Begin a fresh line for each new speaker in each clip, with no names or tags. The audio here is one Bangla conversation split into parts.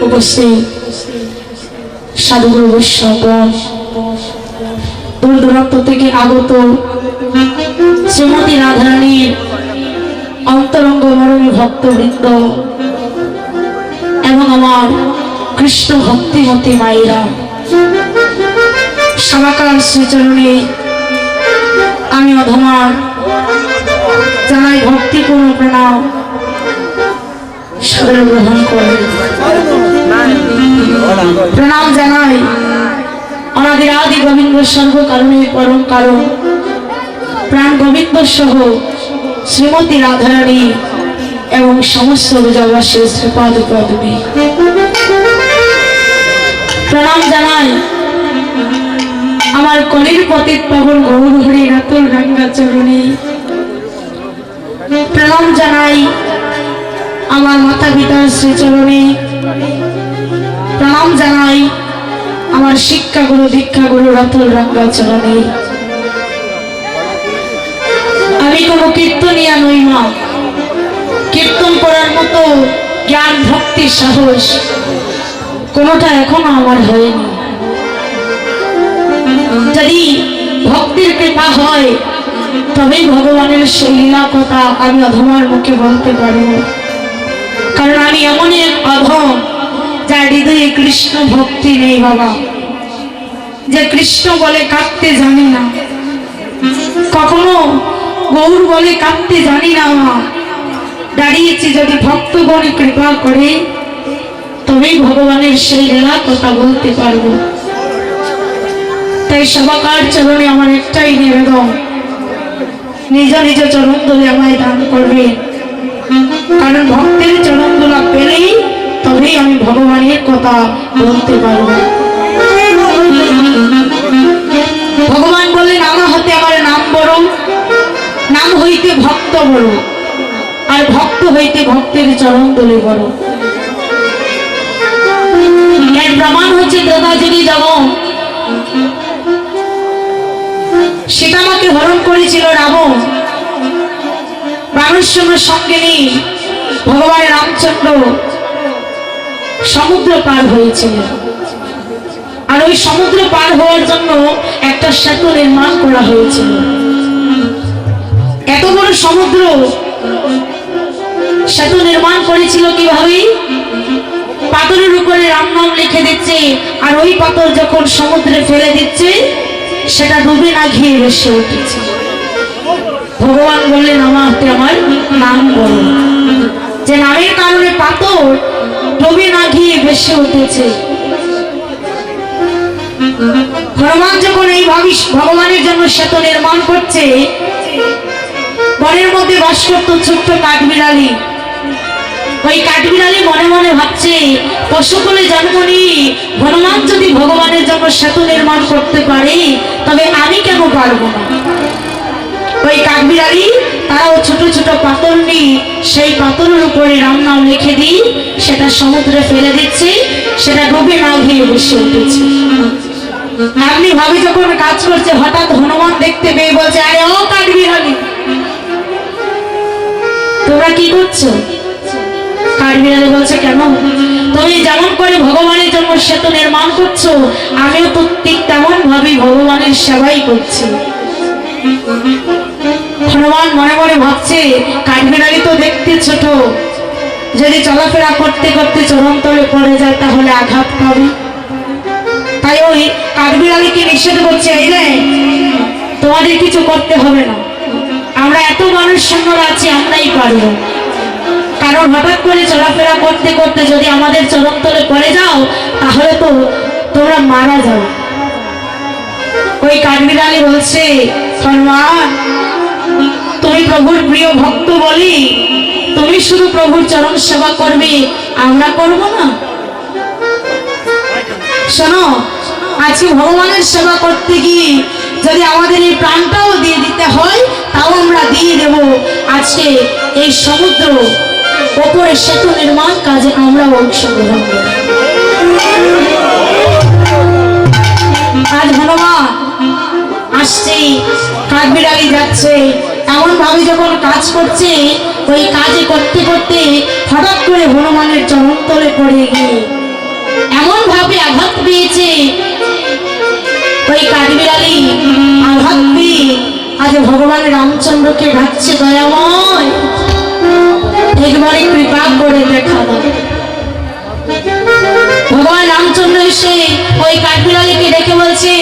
উপস্থিত সাধুগুরু বৈষ্ণবগণ, দূর দূরান্ত থেকে আগত শ্রীমতী রাধারানীর অন্তরঙ্গ মরমী ভক্তবৃন্দ এবং আমার কৃষ্ণ ভক্তিমতী মায়েরা, সবাকার শ্রীচরণে আমি অধমার জানাই ভক্তিপূর্ণ প্রণাম। সাদরে গ্রহণ করে প্রণাম জানাই অনাদির আদি গোবিন্দ সর্বকারণের পরম কারণ প্রাণ গোবিন্দ সহ শ্রীমতী রাধারানী এবং সমস্ত ব্রজবাসী শ্রীপাদ পদ্মে প্রণাম জানাই আমার কলির পতিত পাবন গৌর হরি রাতুল রাঙ্গা চরণে। প্রণাম জানাই আমার মাতা পিতার শ্রীচরণে। প্রণাম জানাই আমার শিক্ষা গুরু দীক্ষা গুরু রাতুল রাঙ্গা চরণে। আমি কোনো কীর্তনিয়া নই মা, কীর্তন করার মতো জ্ঞান ভক্তি সাহস কোনোটা এখনো আমার হয়নি। যদি ভক্তির কৃপা হয় তবেই ভগবানের সেই লীলা কথা আমি অধমার মুখে বলতে পারবো। কারণ আমি এমন এক অধম যার হৃদয়ে কৃষ্ণ ভক্তি নেই বাবা, যে কৃষ্ণ বলে কাঁদতে জানি না, কখনো গৌর বলে কাঁদতে জানি না মা। দাঁড়িয়েছি যদি ভক্তগণে কৃপা করে তবেই ভগবানের সেই লীলা কথা বলতে পারবো। তাই সবাকার চরণে আমার একটাই নিবেদন, নিজ নিজ চরণ ধরে আমায় দান করবে। কারণ ভক্তের চরণ ধরা পেলেই তবেই আমি ভগবানের কথা বলতে পারবো। ভগবান বললেন আমার হাতে আমার নাম বড়, নাম হইতে ভক্ত বড়, আর ভক্ত হইতে ভক্তের চরণ ধরে বড়। এর প্রমাণ হচ্ছে দাদাজি যখন সীতামাকে হরণ করেছিল রাবণ, রামের সঙ্গে নিয়ে ভগবান রামচন্দ্র সমুদ্র পার হয়েছিল। আর ওই সমুদ্র পার হওয়ার জন্য একটা সেতু নির্মাণ করা হয়েছিল। এত বড় সমুদ্র সেতু নির্মাণ করেছিল কিভাবে? পাথরের উপরে রাম নাম লিখে দিচ্ছে, আর ওই পাথর যখন সমুদ্রে ফেলে দিচ্ছে সেটা ডুবে না গিয়ে ভেসে উঠেছে। ভগবান বললেন আমার হাতে আমার নাম বলো, যে নামের কারণে পাথর ডুবে না গিয়ে ভেসে উঠেছে। হনুমান যখন এই ভগবানের জন্য সেতু নির্মাণ করছে, বনের মধ্যে বাস করত ছোট্ট কাঠবিড়ালি। ওই কাঠবিড়ালি মনে মনে ভাবছে পশুকুলে জন্ম নিয়ে হনুমান যদি ভগবানের জন্য সেতু নির্মাণ করতে পারে তবে আমি কেন পারবো না। ওই কাঠবিড়ালি তারাও ছোট ছোট পাথর নিয়ে সেই পাথরের উপরে রাম নাম লিখে দিই সেটা সমুদ্রে ফেলে দিচ্ছে, সেটা ডুবে না গিয়ে বসে উঠেছে। আপনি ভাবে যখন কাজ করছে, হঠাৎ হনুমান দেখতে পেয়ে বলছে আরে ও কাঠবিড়ালি তোমরা কি করছো? কাঠবিড়ালি বলছে কেন? তুমি যেমন করে ভগবানের জন্য সেতু নির্মাণ করছো আমিও তো ঠিক তেমন ভাবে ভগবানের সেবাই করছি। হনুমান মনে মনে ভাবছে কাঠবিড়ালি তো দেখতে ছোট, যদি চলাফেরা করতে করতে চরণ তলে পড়ে যায় তাহলে আঘাত পাবে। তাই ওই কাঠবিড়ালিকে নিষেধ করছে এই রে তোমাদের কিছু করতে হবে না, আমরা এত মানুষ সৈন্যরা আছি আমরাই পারব। কারণ হঠাৎ করে চলাফেরা করতে করতে যদি আমাদের চরণ তলে পড়ে যাও তাহলে তো তোমরা মারা যাও। ওই কাঠবিড়ালি বলছে হনুমান তুমি প্রভুর প্রিয় ভক্ত বলি তুমি শুধু প্রভুর চরণ সেবা করবে, আমরা করব না? শোনো, আজকে ভগবানের সেবা করতে গিয়ে যদি আমাদের এই প্রাণটাও দিয়ে দিতে হয় তাও আমরা দিয়ে দেব। আজকে এই সমুদ্র ওপরে সেতু নির্মাণ কাজে আমরা অংশগ্রহণ করব। আজ হনুমান আসছে, কাঠবিড়ালি যাচ্ছে, এমন ভাবে যখন কাজ করছে ওই কাজে করতে করতে হঠাৎ করে হনুমানের চরণ তলে পড়ে গিয়ে এমন ভাবে আঘাত পেয়েছে, ওই কাঠবিড়ালি আঘাত পেয়ে আজ ভগবান রামচন্দ্রকে ডাকছে, দয়াময় একবারে কৃপা করে দেখা দাও। ভগবান রামচন্দ্র এসে ওই কাঠবিড়ালিকে ডেকে বলছে,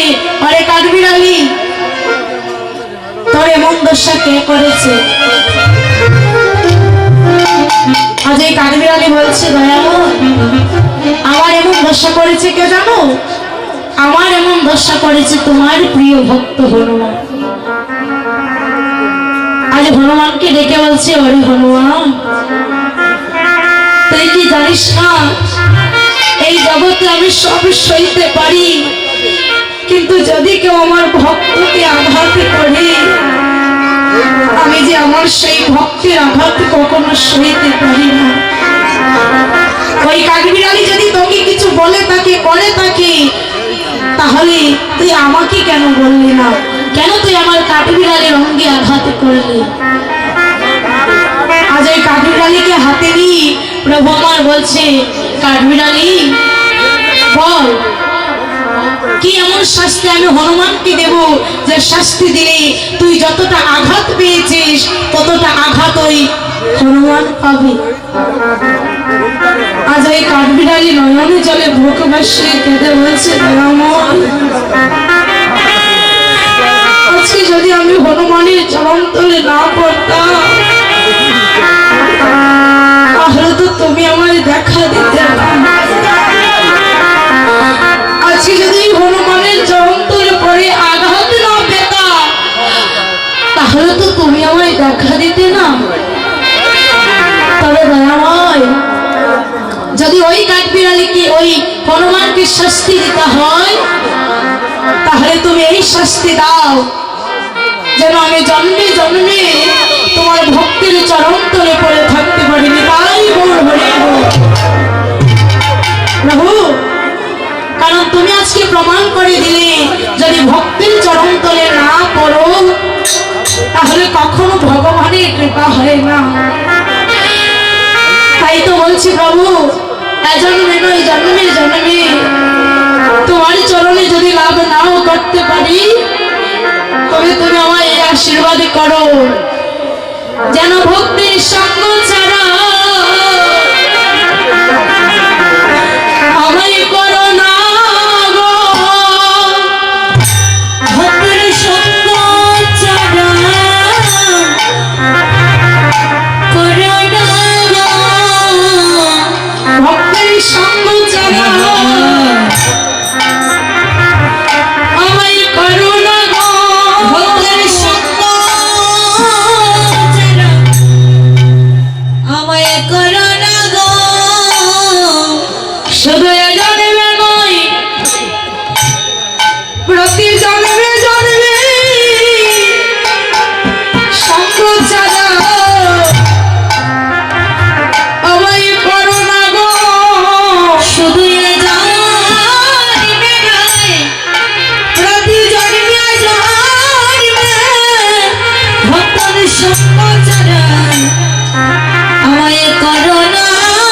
আরে কাঠবিড়ালি, তোর এমন দশা কে করেছে? আজ এই কাঠবিড়ালি বলছে, দয়াময় আমার এমন দশা করেছে কে জানো? আমার এমন দশা করেছে তোমার প্রিয় ভক্ত হনুমান। আজ হনুমানকে ডেকে বলছে, ওরে হনুমান, তুই কি জানিস না এই জগতে আমি সব সইতে পারি, কিন্তু যদি কেউ আমার ভক্তকে আঘাত করে, আমি যে আমার সেই ভক্তের আঘাত কখনো সইতে পারি না। ওই কাঠবিড়ালি যদি তোকে কিছু বলে তাকে করে তাকে, তাহলে তুই আমাকে কেন বললি না? কেন তুই আমার কাঠবিড়ালির অঙ্গে আঘাত করলি? আজ ওই কাঠবিড়ালিকে হাতে নিয়ে প্রভু আমার বলছে, কাঠবিড়ালি বল, কি এমন শাস্তি আমি হনুমানকে দেব যে শাস্তি দিলে তুই যতটা আঘাত পেয়েছিস ততটা আঘাত ওই হনুমান পাবে? আজ এই কাঠবিড়ালি নয়নে জলে বুক ভাসিয়ে কেঁদে বলছে, আজকে যদি আমি হনুমানের চরণ তলে না পড়তাম, তাহলে তো তুমি আমায় দেখা দিতে না। আজকে যদি হনুমানের চরণ তলে পড়ে আঘাত না পেতাম, তাহলে তো তুমি আমায় দেখা দিতে না। তবে দয়াময়, যদি ওই কাঠবিড়ালিকে ওই হনুমানকে শাস্তি দিতে হয়, তাহলে তুমি এই শাস্তি দাও যেন আমি জন্মে জন্মে তোমার ভক্তির চরণ তলে পড়ে থাকতে পারিনি। তাই প্রভু, কারণ তুমি আজকে প্রমাণ করে দিলে যদি ভক্তির চরণ তলে না পড়ো, তাহলে কখনো ভগবানের কৃপা হয় না। তাই তো বলছি প্রভু, জন্মে নয় জন্মে জন্মে তোমার চরণে যদি লাভ নাও করতে পারি, তবে তুমি আমায় এই আশীর্বাদ করো যেন ভক্তির সঙ্গ ছাড়া আমায় করো না গো, ভক্তির সঙ্গ ছাড়া করো না গো, ভক্তির সঙ্গ ছাড়া আমায় করো না গো, ভক্তির সঙ্গ ছাড়া আমায় করো না গো। শুধু এ জন্মে নয়, প্রতি জন্মে জন্মে সঙ্গ ছাড়া আমায় করো না গো। শুধু এ জন্মে নয়, প্রতি জন্মে জন্মে ভক্তের সঙ্গ ছাড়া আমায় করো না গো।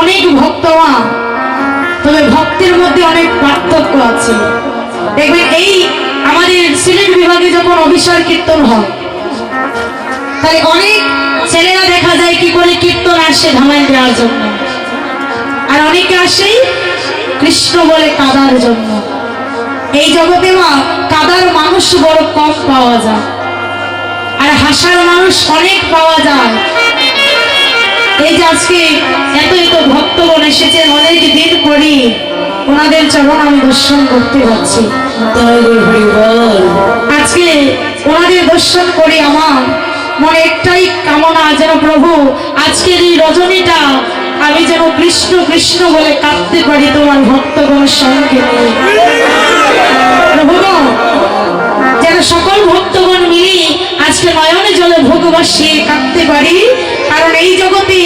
অনেক ভক্তমা, তবে ভক্তের মধ্যে অনেক পার্থক্য আছে। দেখবেন এই আমাদের সিলেট বিভাগে যখন অভিষেক কীর্তন হয়, তাই অনেক ছেলেরা দেখা যায় কি করে কীর্তন আসে ধামাই দেওয়ার জন্য, আর অনেকে আসে কৃষ্ণ বলে কাদার জন্য। এই জগতে মা কাদার মানুষ বড় কম পাওয়া যায়, আর হাসার মানুষ অনেক পাওয়া যায়। এই যে আজকে এত এত ভক্তগণ এসেছেন অনেক দিন পরে, ওনাদের চরণ আমি দর্শন করতে পারছি। আজকে ওনাদের দর্শন করে আমার মনে একটাই কামনা, যেন প্রভু আজকের এই রজনীটা আমি যেন কৃষ্ণ কৃষ্ণ বলে কাঁদতে পারি তোমার ভক্তগণের সঙ্গে। প্রভু যেন সকল ভক্তগণ মিলে আজকে নয়নে জলে ভোগ বসিয়ে কাঁদতে পারি, কারণ এই জগতে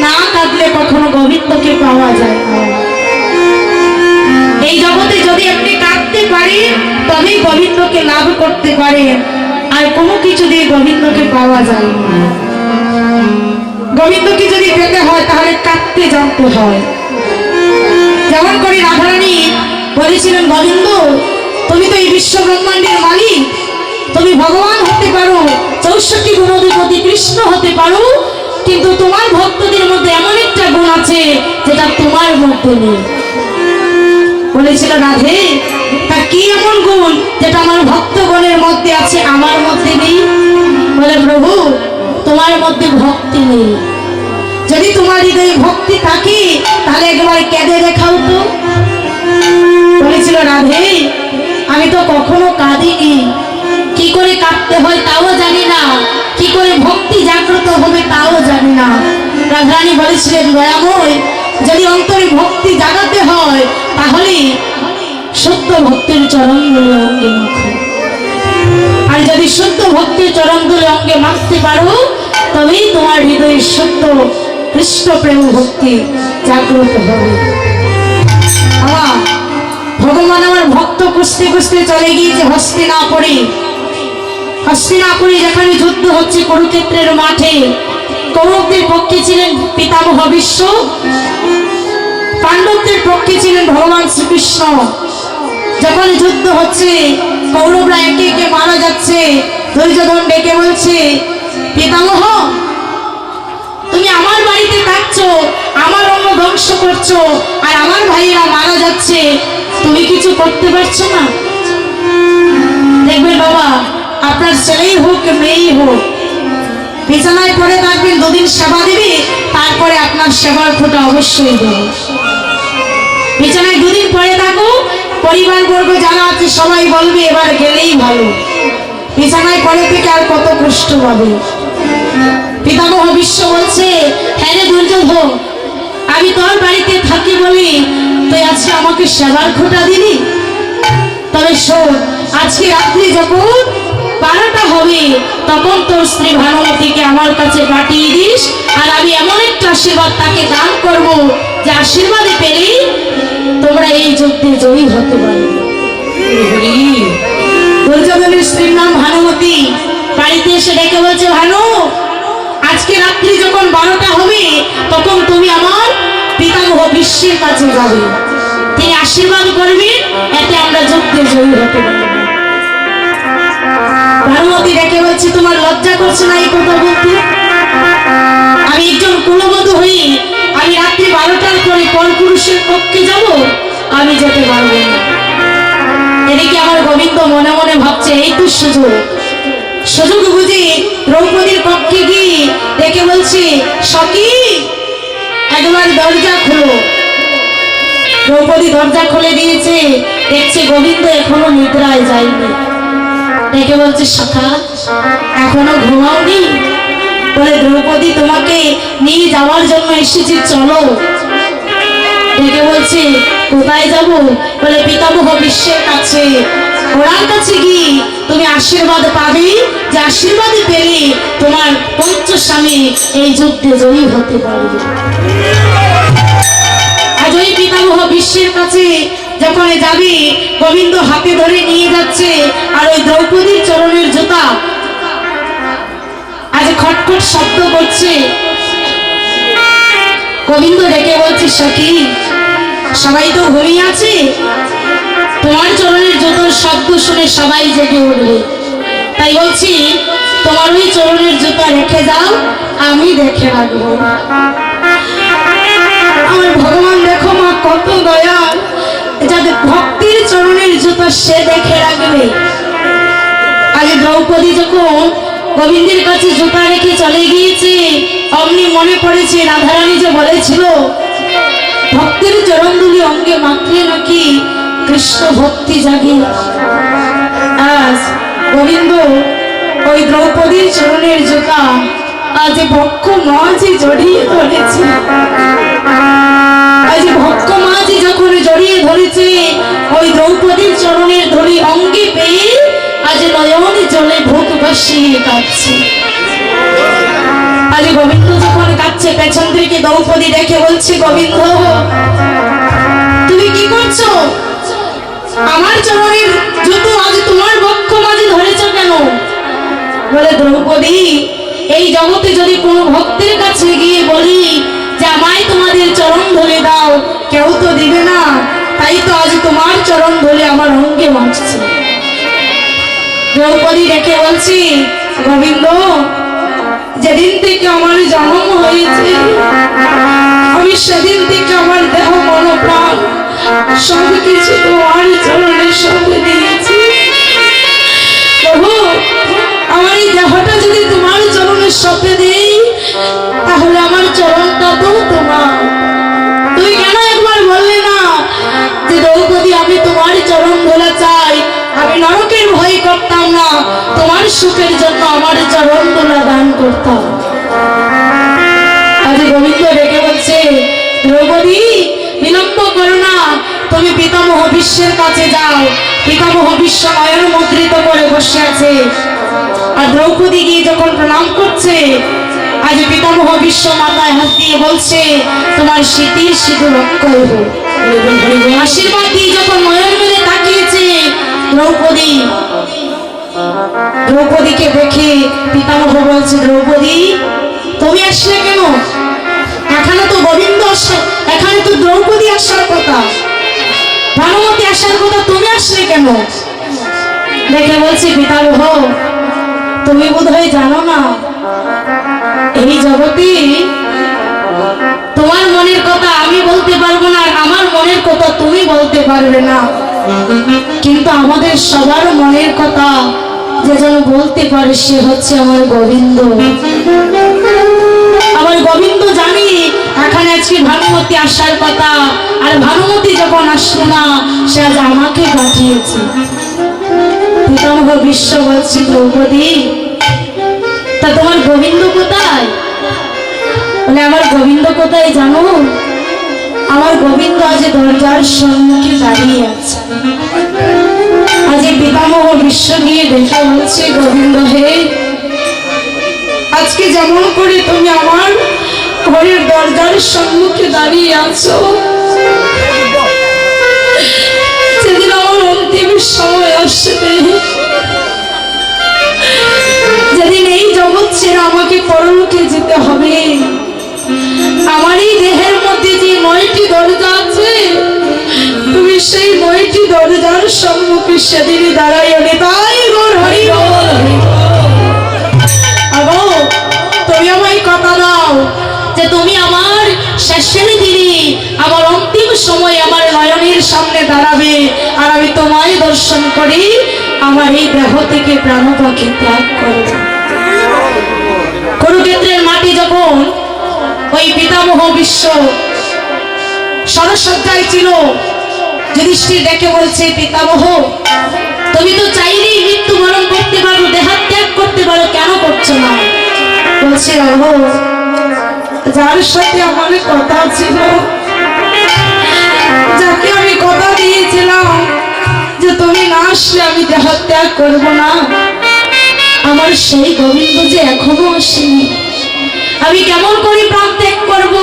না কাঁদলে কখনো গোবিন্দকে পাওয়া যায় না। এই জগতে যদি আপনি কাঁদতে পারেন তবেই গোবিন্দকে লাভ করতে পারেন, আর কোনো কিছু দিয়ে গোবিন্দকে পাওয়া যায় না। গোবিন্দকে যদি পেতে হয় তাহলে কাঁদতে জানতে হয়। যেমন করে রাধারানী বলেছিলেন, গোবিন্দ তুমি তো এই বিশ্ব ব্রহ্মাণ্ডের মালিক, তুমি ভগবান হতে পারো, 64 গুণাধিপতি কৃষ্ণ হতে পারো, কিন্তু তোমার ভক্তদের মধ্যে এমন একটা গুণ আছে যেটা তোমার মধ্যে নেই। বলেছিল রাধে, তা কি এমন গুণ যেটা আমার ভক্তগণের মধ্যে আছে আমার মধ্যে নেই? বলে প্রভু তোমার মধ্যে ভক্তি নেই। যদি তোমার হৃদয়ে ভক্তি থাকে তাহলে একবার কেঁদে দেখাও তো। বলেছিল রাধে, আমি তো কখনো কাঁদিনি, কি করে কাঁদতে হয় তাও জানি না, কি করে ভক্তি জাগ্রত হবে তাও জানি না। রাধারানী বলেছিলেন, দয়াময় যদি অন্তরে ভক্তি জাগাতে হয় তাহলে শুদ্ধ ভক্তির চরণগুলো অঙ্গে মাখো, আর যদি শুদ্ধ ভক্তির চরণগুলো অঙ্গে মাখতে পারো তবেই তোমার হৃদয়ে শুদ্ধ কৃষ্ণ প্রেম ভক্তি জাগ্রত হবে। ভগবান আমার ভক্ত খুঁজতে খুঁজতে চলে গিয়েছে হস্তিনাপুরে। হস্তিনাপুরে যেখানে যুদ্ধ হচ্ছে কুরুক্ষেত্রের মাঠে, কৌরবদের পক্ষে ছিলেন পিতামহ ভীষ্ম, পাণ্ডবদের পক্ষে ছিলেন ভগবান শ্রীকৃষ্ণ। যখন যুদ্ধ হচ্ছে কৌরবরা একে একে মারা যাচ্ছে, দুর্যোধন ডেকে বলছে, পিতামহ তুমি আমার বাড়িতে থাকছো, আমার অন্ন ধ্বংস করছো, আর আমার ভাইয়েরা মারা যাচ্ছে, তুমি কিছু করতে পারছো না? দেখবেন বাবা, আপনার ছেলেই হোক মেয়েই হোক, বিছানায় পড়ে থাকবেন, দুদিন সেবা দিবে, তারপরে আপনার সেবার ফোঁটা অবশ্যই দেবে। বিছানায় দুদিন পড়ে থাকো, পরিবার বর্গ যারা আছে সবাই বলবে এবার গেলেই ভালো, বিছানায় পড়ে থেকে আর কত কষ্ট পাবে। পিতামহ ভীষ্ম বলছে, হ্যাঁ রে দুর্যোধন, আমি তোর বাড়িতে থাকি বলি তুই আজকে আমাকে সেবার খোঁটা দিলি? তবে শোন, আজকে রাত্রি যখন 12টা হবে তখন তোর স্ত্রী ভানুমতিকে আমার কাছে পাঠিয়ে দিস, আর আমি এমন একটা আশীর্বাদ তাকে দান করব যে আশীর্বাদে পেলেই তোমরা এই যুদ্ধে জয়ী হতে পারবে। দুর্যোধনের স্ত্রীর নাম ভানুমতি। বাড়িতে এসে ডেকে বলছে, ভানু আজকে রাত্রি যখন 12টা হবে তখন তুমি আমার পিতামহ ভীষ্মের কাছে যাবে, তিনি আশীর্বাদ করবেন, এতে আমরা যুদ্ধে জয়ী হতে পারবো। ভানুমতি ডেকে বলছে, তোমার লজ্জা করছে না এই কথা বলতে? আমি একজন কুলবধূ হই, আমি রাত্রি 12টার পরে পরপুরুষের পক্ষে যাব? আমি যেতে পারবো না। এদিকে আমার গোবিন্দ মনে মনে ভাবছে, এই তো সুযোগ, সুযোগ বুঝে দ্রৌপদীর পক্ষে গিয়ে ডেকে বলছে, সখী একবার দরজা খুলো। দ্রৌপদী দরজা খুলে দিয়েছে, দেখছে গোবিন্দ এখনো নিদ্রায় যায়নি। ডেকে বলছে, সখা এখনো ঘুমাওনি? বলে, দ্রৌপদী তোমাকে নিয়ে যাওয়ার জন্য এসেছি, চলো। ডেকে বলছে, কোথায় যাব? বলে, পিতামহ ভীষ্মের কাছে। ওনার কাছে গিয়ে তুমি আশীর্বাদ পাবে, যে আশীর্বাদ পেলে তোমার পঞ্চস্বামী এই যুদ্ধে জয়ী হতে পারবে। আজ ওই পিতামহ ভীষ্মের কাছে যখন যাবি, গোবিন্দ হাতে ধরে নিয়ে যাচ্ছে, আর ওই দ্রৌপদীর চরণের জুতা আজ খটখট শব্দ করছে। গোবিন্দ ডেকে বলছে, সখী সবাই তো ঘুমিয়ে আছে, তোমার চরণের জুতোর শব্দ শুনে সবাই জেগে উঠবে, তাই বলছি তোমার ওই চরণের জুতো রেখে যাও, আমি দেখে রাখবো। আমার ভগবান দেখো মা কত দয়াল, যাদের ভক্তির চরণের জুতো সে দেখে রাখবে। আজ দ্রৌপদী যখন গোবিন্দের কাছে জুতা রেখে চলে গিয়েছে, অমনি মনে পড়েছে রাধারানী যে বলেছিল ভক্তের চরণধুলি অঙ্গে মাখলে নাকি কৃষ্ণ ভক্তি জাগে। আজ গোবিন্দ ওই দ্রৌপদীর চরণের জুতা আজ ভক্ষ মাঝে জড়িয়ে ধরেছে। আজ ভক্ষ মাঝে যখন জড়িয়ে ধরেছে, ওই দ্রৌপদীর চরণের ধরি অঙ্গে পেয়ে আজ নয়ন জলে ভোগ বসিয়ে কাঁদছে। আজ গোবিন্দ যখন কাঁদছে, পেছন থেকে দ্রৌপদী দেখে বলছে, গোবিন্দ তুমি কি করছো? আমার চরণের জুতো আজ তোমার বক্ষ মাঝে ধরেছ কেন? বলে, দ্রৌপদী এই জগতে যদি কোনো ভক্তের কাছে গিয়ে বলি যে আমায় তোমাদের চরণ ধরে দাও, কেউ তো দিবে না, তাই তো আজ তোমার চরণ ধরে আমার অঙ্গে মাখছে। দ্রৌপদী রেখে বলছি, গোবিন্দ যেদিন থেকে আমার জন্ম হয়েছে আমি সেদিন থেকে আমার দেহ মন প্রাণ সব কিছু তোমার চরণে সঁপে দিয়েছি। প্রভু আমার এই দেহটা যদি তোমার চরণে সঁপে দেই, তাহলে আমার চরণটা তো তোমার। তুমি কেন একবার বললে না যে দ্রৌপদী আমি তোমার চরণ ধরা চাই, আমি নরকের ভয় করতাম না, তোমার সুখের জন্য আমার চরণ ধরা দান করতাম। আজ গোবিন্দ ডেকে বলছে, দ্রৌপদী বিলম্ব করো না, তুমি পিতামহ বিশ্বের কাছে যাও। পিতামহ বিশ্ব নয়ন মুদ্রিত করে বসে আছে। আর দ্রৌপদী গিয়ে যখন প্রণাম করছে, আজ পিতামহ বিশ্ব মাথায় হাত দিয়ে বলছে, তোমার স্মৃতির সিঁদুর অক্ষয় হোক। আশীর্বাদ দিয়ে যখন নয়ন মেলে তাকিয়েছে দ্রৌপদীকে দেখে পিতামহ বলছে, দ্রৌপদী তুমি আসলে কেন? এখানে তো গোবিন্দ আসে, এখানে তো দ্রৌপদী আসার কথা, ভানুমতি আসার কথা, তুমি আসলে কেন? দেখে বলছি, পিতামহ তুমি বোধহয় জানো না, এই জগতে তোমার মনের কথা আমি বলতে পারবো না, আমার মনের কথা তুমি বলতে পারবে না, কিন্তু আমাদের সবার মনের কথা যে যেন বলতে পারে সে হচ্ছে আমার গোবিন্দ। আমার গোবিন্দ জানি এখানে আজকে ভানুমতি আসার কথা, আর ভানুমতি যখন আসলো না, সে আজ আমাকে পাঠিয়েছে। পিতামহ বিশ্ব বলছি, দ্রৌপদী তা তোমার গোবিন্দ কোথায়? বলে, আমার গোবিন্দ কোথায় জানো? আমার গোবিন্দ আজ দরজার সম্মুখে দাঁড়িয়ে আছে। আজ পিতামহ বিশ্ব গিয়ে দেখে বলছে, গোবিন্দ হে, আজকে যেমন করে তুমি আমার ঘরের দরজার সম্মুখে দাঁড়িয়ে আছো, সেদিন আমার অন্তিম সময় আসবে, যেদিন এই জগৎ ছেড়ে আমাকে পরলোকে যেতে হবে, আমার এই দেহের মধ্যে যে 9টি দরজা আছে, তুমি সেই 9টি দরজার সম্মুখে সেদিনই দাঁড়াইও। তাই গৌর হরি বল। তুমি আমায় কথা দাও যে তুমি আমার শেষের দিনে, আমার অন্তিম সময় আমার নয়নের সামনে দাঁড়াবে, আর আমি তোমায় দর্শন করি আমার এই দেহ থেকে প্রাণপাখি ত্যাগ করব। কুরুক্ষেত্রের মাটি যখন ওই পিতামহ বিশ্ব সরসজ্জায় ছিল, যুধিষ্ঠির ডেকে বলছে, পিতামহ তুমি তো চাইলেই মৃত্যুবরণ করতে পারো, দেহত্যাগ করতে পারো, কেন করছো না? বলছে, যার সাথে আমার কথা ছিল, যাকে আমি কথা দিয়েছিলাম যে তুমি না আসলে আমি দেহত্যাগ করবো না, আমার সেই গোবিন্দ যে এখনো আসেনি, আমি কেমন করে প্রাণ ত্যাগ করবো?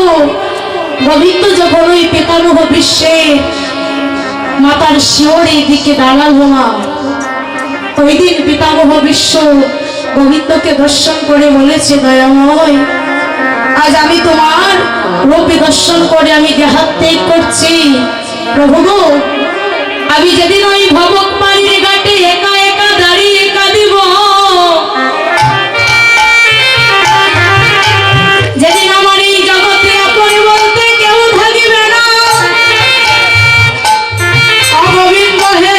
গোবিন্দ যখন ওই পিতামহ বিশ্বে মাতার শিওরের দিকে দাঁড়ালো না, ওই দিন পিতামহ বিশ্ব গোবিন্দকে দর্শন করে বলেছে, দয়াময় আজ আমি তোমার রূপে দর্শন করে আমি দেহাত্যাগ করছি। প্রভু গো, আমি যেদিন ওই ভবক পানির ঘাটে একা একা দাঁড়িয়ে কাঁদিব, যেদিন আমার এই জগতে আপন বলতে কেউ থাকিবে না, অগোবিন্দ হে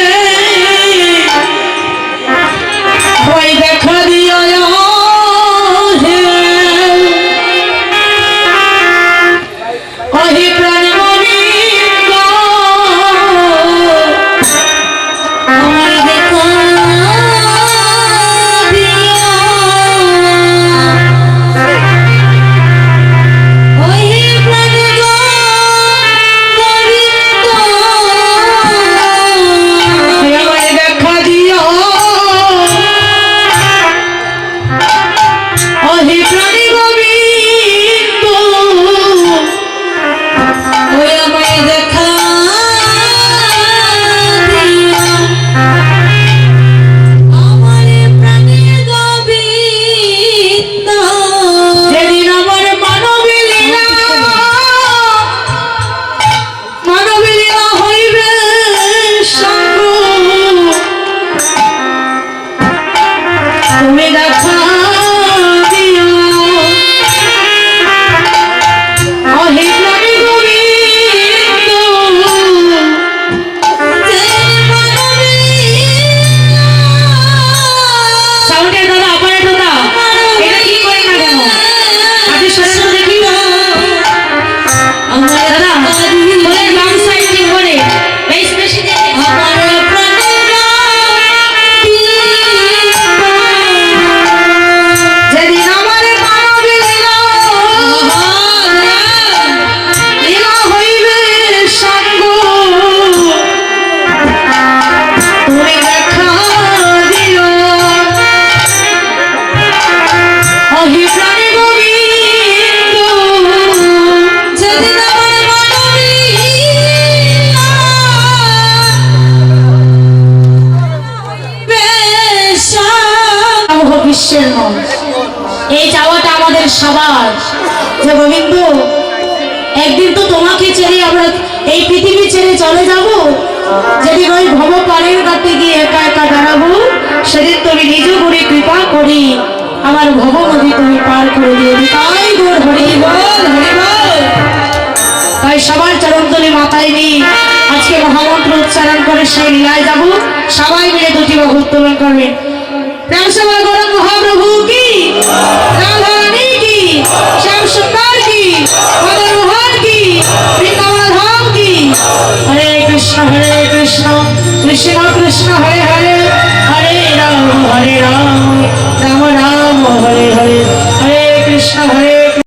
ওই দেখা দিও হে, ওই প্রাণ গোবিন্দ আমার দেখা বিশ্বের মন, এই চাওয়াটা আমাদের সবার যে গোবিন্দ একদিন তো তোমাকে ছেড়ে আমরা এই পৃথিবী ছেড়ে চলে যাব, যেদিন ওই ভব পারের ঘাটে গিয়ে একা একা দাঁড়াবো, সেদিন তুমি নিজ করে কৃপা করি আমার ভব নদী তুমি পার করে দিয়ে দিই। তাই গোর হরি বল হরি বল। তাই সবার চরণতলে মাথায় নিয়ে আজকে মহামন্ত্র উচ্চারণ করে সেই লীলায় যাব। সবাই মিলে দুটি বাহু উত্তোলন করবেন। প্রেম সেবা করুন মহাপ্রভু কি, রাধা রানী কি, শ্যাম সুন্দর কি।